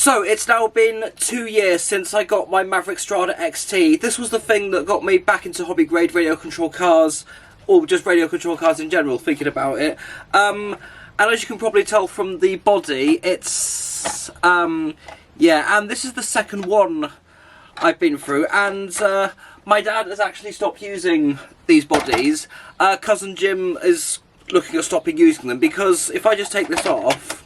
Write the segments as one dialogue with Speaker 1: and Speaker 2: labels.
Speaker 1: So, it's now been 2 years since I got my Maverick Strada XT. This was the thing that got me back into hobby grade radio control cars, or just radio control cars in general, thinking about it. And as you can probably tell from the body, it's, yeah, and this is the second one I've been through, and my dad has actually stopped using these bodies. Cousin Jim is looking at stopping using them, because if I just take this off,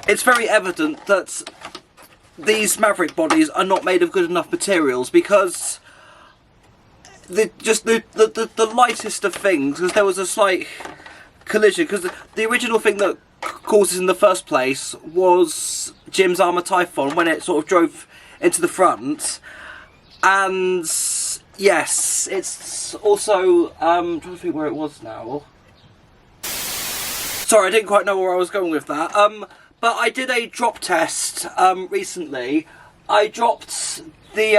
Speaker 1: it's very evident that these Maverick bodies are not made of good enough materials, because the lightest of things, because there was a slight collision, because the original thing that caused this in the first place was Jim's Armour Typhon when it sort of drove into the front. And yes, it's also I'm trying to think where it was now. Sorry, I didn't quite know where I was going with that. But I did a drop test recently. I dropped the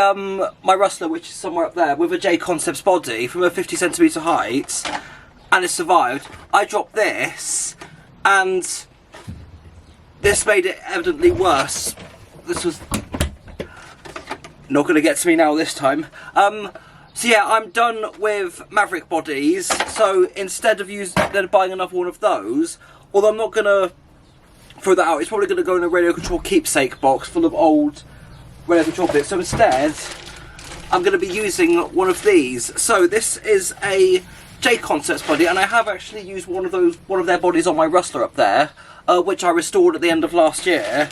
Speaker 1: my Rustler, which is somewhere up there, with a JConcepts body from a 50cm height, and it survived. I dropped this, and this made it evidently worse. This was not going to get to me now this time. So yeah, I'm done with Maverick bodies. So instead of buying another one of those, although I'm not going to throw that out, it's probably going to go in a radio control keepsake box full of old radio control bits. So instead, I'm going to be using one of these. So this is a JConcepts body, and I have actually used one of their bodies on my Rustler up there, which I restored at the end of last year.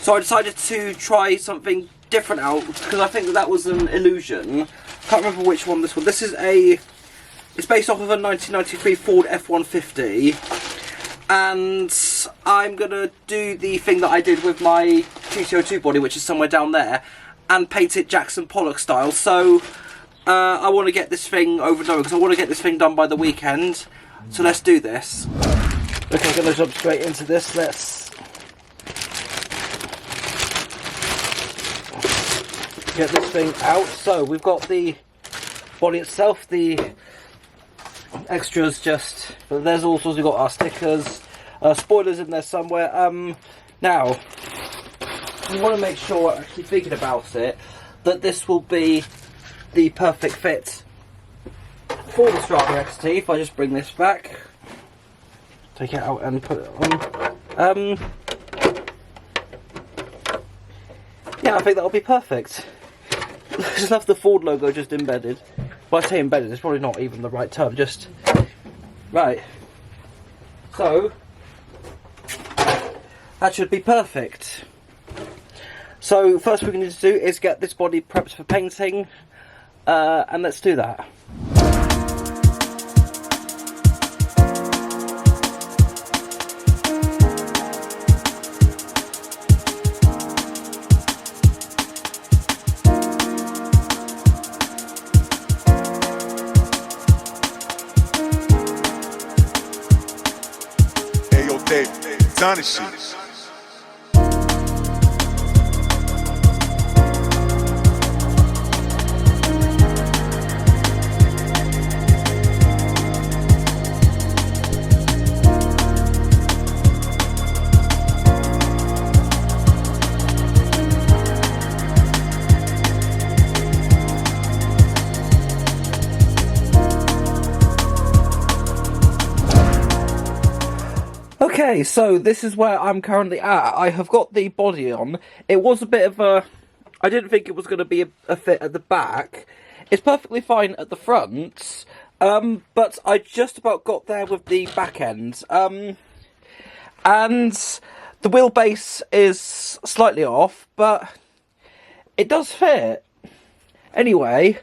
Speaker 1: So I decided to try something different out, because I think that was an illusion. Can't remember which one this was. This is it's based off of a 1993 Ford F-150. And I'm going to do the thing that I did with my GT02 body, which is somewhere down there, and paint it Jackson Pollock style. So I want to get this thing over and done, because I want to get this thing done by the weekend. So let's do this. Okay, I'm going to jump straight into this. Let's get this thing out. So we've got the body itself, the extras just, but there's all sorts. We've got our stickers, spoilers in there somewhere. Now we want to make sure, actually thinking about it, that this will be the perfect fit for the Strada XT. If I just bring this back, take it out and put it on, yeah, I think that'll be perfect. Just have the Ford logo just embedded. Well, I say embedded, it's probably not even the right term, just... Right. So, that should be perfect. So, first thing we need to do is get this body prepped for painting, and let's do that.
Speaker 2: Done and shit.
Speaker 1: Okay, so this is where I'm currently at. I have got the body on. It was a bit of a... I didn't think it was going to be a fit at the back. It's perfectly fine at the front, but I just about got there with the back end. And the wheelbase is slightly off, but it does fit. Anyway,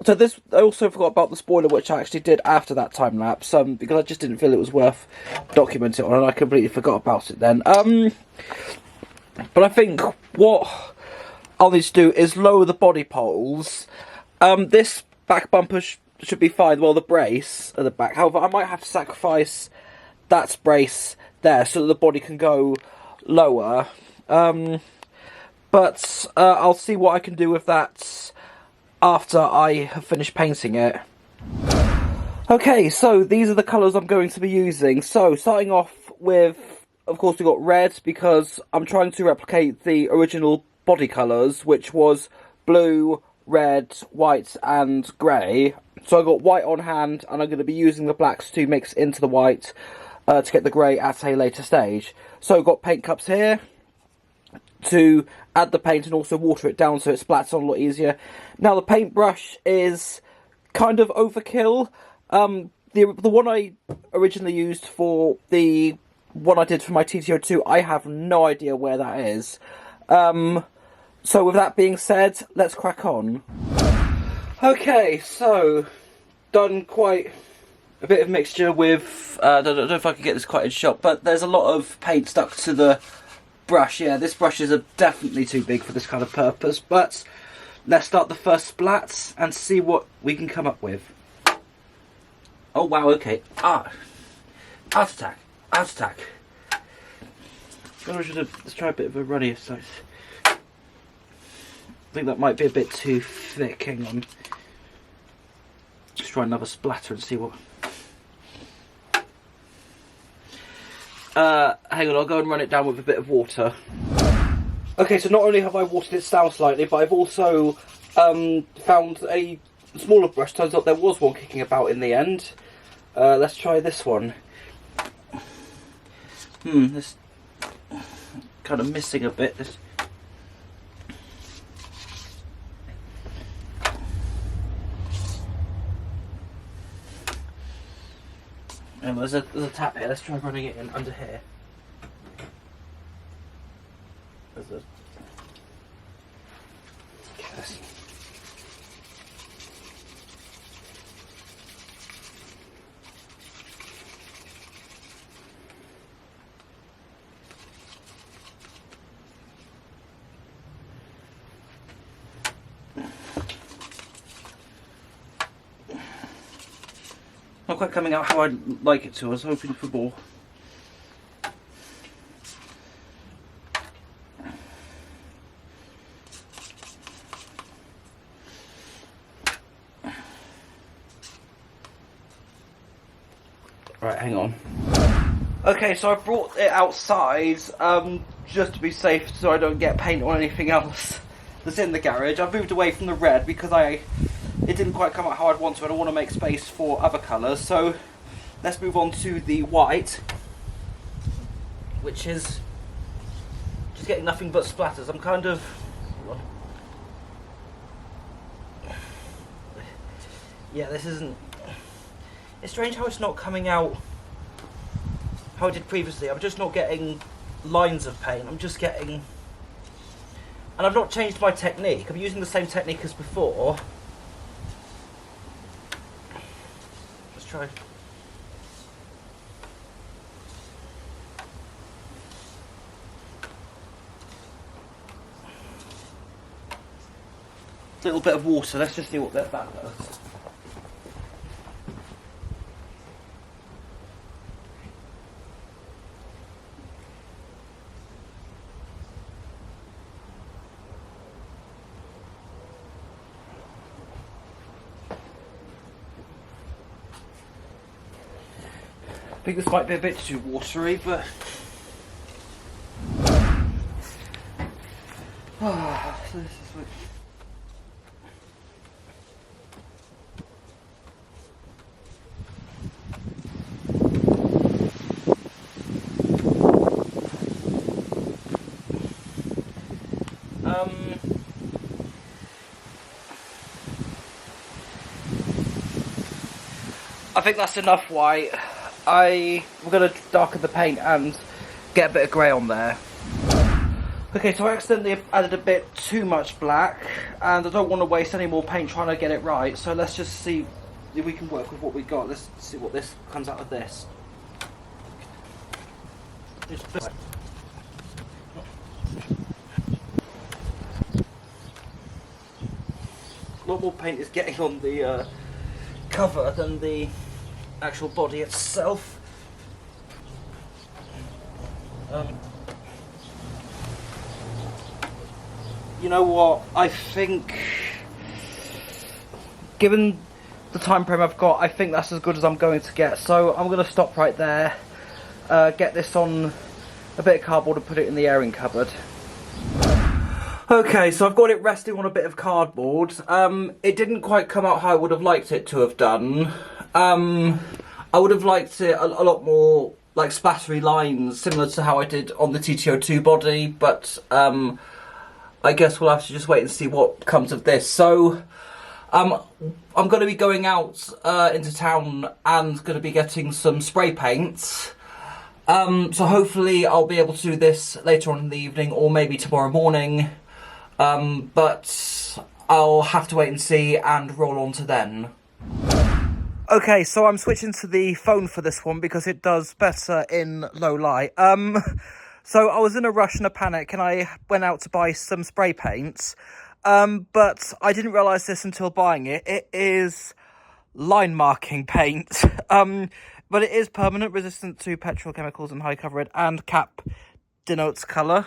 Speaker 1: so this, I also forgot about the spoiler, which I actually did after that time lapse, because I just didn't feel it was worth documenting on, and I completely forgot about it then. But I think what I'll need to do is lower the body poles. This back bumper should be fine, well, the brace at the back. However, I might have to sacrifice that brace there so that the body can go lower. But I'll see what I can do with that after I have finished painting it. Okay, so these are the colours I'm going to be using. So, starting off with of course, we got red because I'm trying to replicate the original body colours, which was blue, red, white and grey. So I got white on hand, and I'm going to be using the blacks to mix into the white to get the grey at a later stage. So I've got paint cups here to add the paint and also water it down so it splats on a lot easier. Now the paintbrush is kind of overkill. The one I originally used for the one I did for my TTO2, I have no idea where that is. So with that being said, let's crack on. Okay, so done quite a bit of mixture with, I don't know if I can get this quite in shot, but there's a lot of paint stuck to the brush. Yeah, this brush is definitely too big for this kind of purpose, but let's start the first splats and see what we can come up with. Oh wow, okay. Art attack. Let's try a bit of a runnier size. I think that might be a bit too thick, hang on. Let's try another splatter and see what... hang on, I'll go and run it down with a bit of water. Okay, so not only have I watered it down slightly, but I've also found a smaller brush. Turns out there was one kicking about in the end. Let's try this one. This kind of missing a bit. This. And there's a tap here. Let's try running it in under here. There's a... Okay, not quite coming out how I'd like it to. I was hoping for more. Right, hang on. Okay, so I brought it outside just to be safe so I don't get paint on anything else that's in the garage. I've moved away from the red because it didn't quite come out how I'd want to. I don't want to make space for other colours, so let's move on to the white, which is just getting nothing but splatters. I'm kind of... Yeah, this isn't... It's strange how it's not coming out how I did previously. I'm just not getting lines of paint. I'm just getting... And I've not changed my technique. I'm using the same technique as before. Let's try. A little bit of water. Let's just see what that does. I think this might be a bit too watery, but... Oh, so this is like... I think that's enough white. I'm going to darken the paint and get a bit of grey on there. Okay, so I accidentally added a bit too much black, and I don't want to waste any more paint trying to get it right, so let's just see if we can work with what we got. Let's see what this comes out of this. A lot more paint is getting on the cover than the actual body itself. You know what, I think given the time frame I've got, I think that's as good as I'm going to get, so I'm going to stop right there, get this on a bit of cardboard and put it in the airing cupboard. Okay, so I've got it resting on a bit of cardboard. It didn't quite come out how I would have liked it to have done. I would have liked it a lot more like splattery lines, similar to how I did on the TTO2 body, but I guess we'll have to just wait and see what comes of this. So I'm going to be going out into town and going to be getting some spray paints. So hopefully I'll be able to do this later on in the evening or maybe tomorrow morning. But I'll have to wait and see and roll on to then. Okay, so I'm switching to the phone for this one because it does better in low light. So I was in a rush and a panic and I went out to buy some spray paints. But I didn't realise this until buying it. It is line marking paint. But it is permanent, resistant to petrochemicals and high coverage, and cap denotes colour.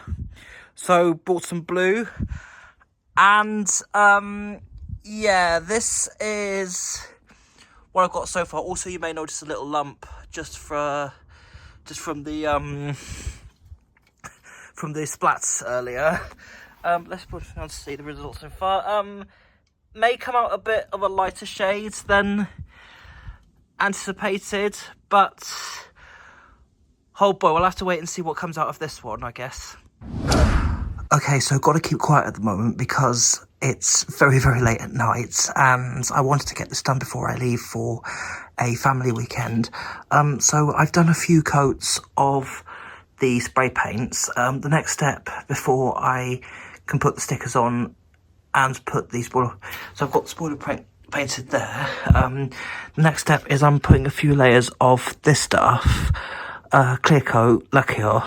Speaker 1: So bought some blue. And yeah, this is what I've got so far. Also, you may notice a little lump just from the splats earlier. Let's put it on to see the results so far. May come out a bit of a lighter shade than anticipated, but oh boy, we'll have to wait and see what comes out of this one, I guess. Okay, so got to keep quiet at the moment because it's very, very late at night and I wanted to get this done before I leave for a family weekend. So I've done a few coats of the spray paints. The next step before I can put the stickers on and put the spoiler... So I've got the spoiler painted there. The next step is I'm putting a few layers of this stuff, clear coat, lacquer,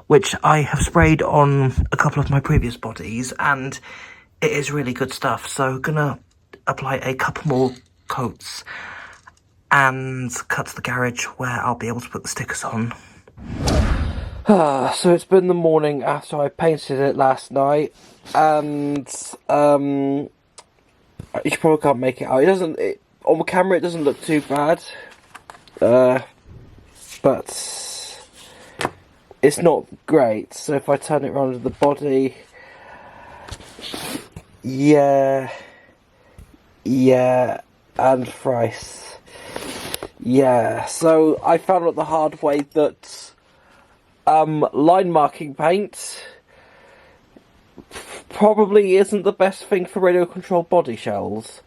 Speaker 1: which I have sprayed on a couple of my previous bodies, and it is really good stuff. So gonna apply a couple more coats and cut to the garage where I'll be able to put the stickers on. So it's been the morning after I painted it last night, and you probably can't make it out. On the camera it doesn't look too bad, but it's not great. So if I turn it around to the body, yeah, and thrice, yeah. So I found out the hard way that line marking paint probably isn't the best thing for radio controlled body shells,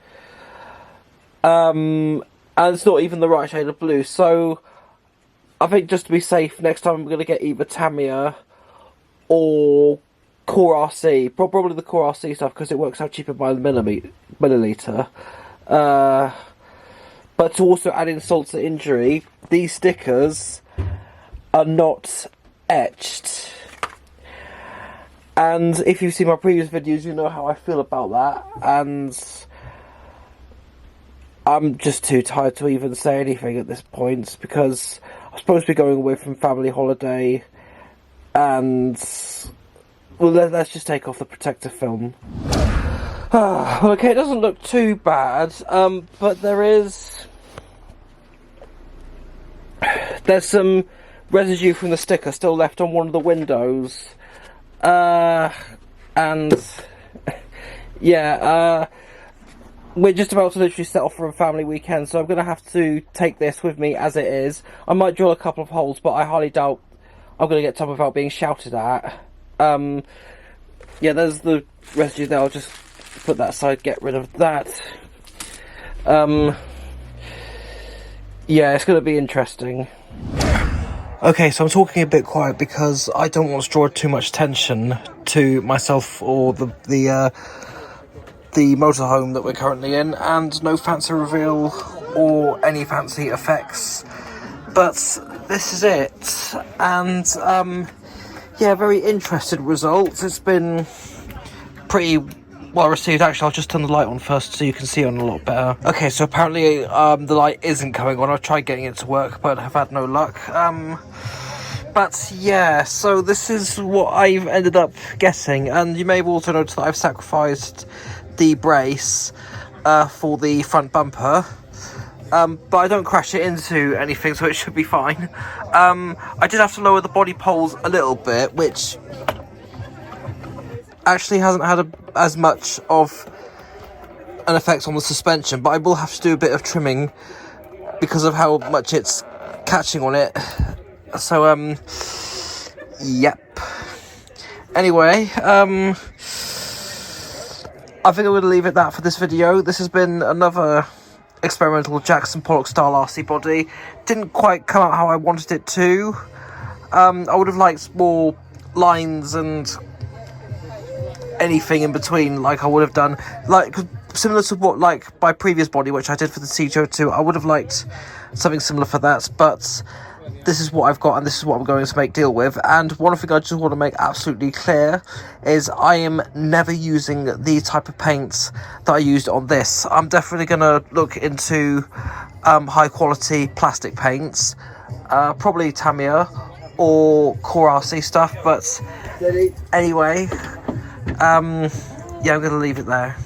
Speaker 1: and it's not even the right shade of blue. So I think just to be safe, next time I'm going to get either Tamiya or Core RC. Probably the Core RC stuff because it works out cheaper by the milliliter. But to also add insult to injury, these stickers are not etched. And if you've seen my previous videos, you know how I feel about that. And I'm just too tired to even say anything at this point because I'm supposed to be going away from family holiday, and well, let's just take off the protective film. Okay, it doesn't look too bad, but there's some residue from the sticker still left on one of the windows, and yeah, we're just about to literally set off for a family weekend, so I'm going to have to take this with me as it is. I might drill a couple of holes, but I highly doubt I'm going to get time without being shouted at. Yeah, there's the residue there. I'll just put that aside, get rid of that. Yeah, it's going to be interesting. Okay, so I'm talking a bit quiet because I don't want to draw too much attention to myself or the motorhome that we're currently in, and no fancy reveal or any fancy effects, but this is it. And yeah, very interesting results. It's been pretty well received. Actually, I'll just turn the light on first so you can see on a lot better. Okay, so apparently the light isn't coming on. I've tried getting it to work but have had no luck. But yeah, so this is what I've ended up getting, and you may have also noticed that I've sacrificed the brace for the front bumper. but I don't crash it into anything, so it should be fine. I did have to lower the body poles a little bit, which actually hasn't had as much of an effect on the suspension, but I will have to do a bit of trimming because of how much it's catching on it. So, yep. Anyway, I think I'm going to leave it that for this video. This has been another experimental Jackson Pollock style RC body. Didn't quite come out how I wanted it to. I would have liked more lines and anything in between, like I would have done, like similar to what, like my previous body, which I did for the CJ02. I would have liked something similar for that, but this is what I've got and this is what I'm going to make deal with. And one thing I just want to make absolutely clear is I am never using the type of paints that I used on this. I'm definitely going to look into high quality plastic paints, probably Tamiya or Core RC stuff, but anyway, yeah, I'm going to leave it there.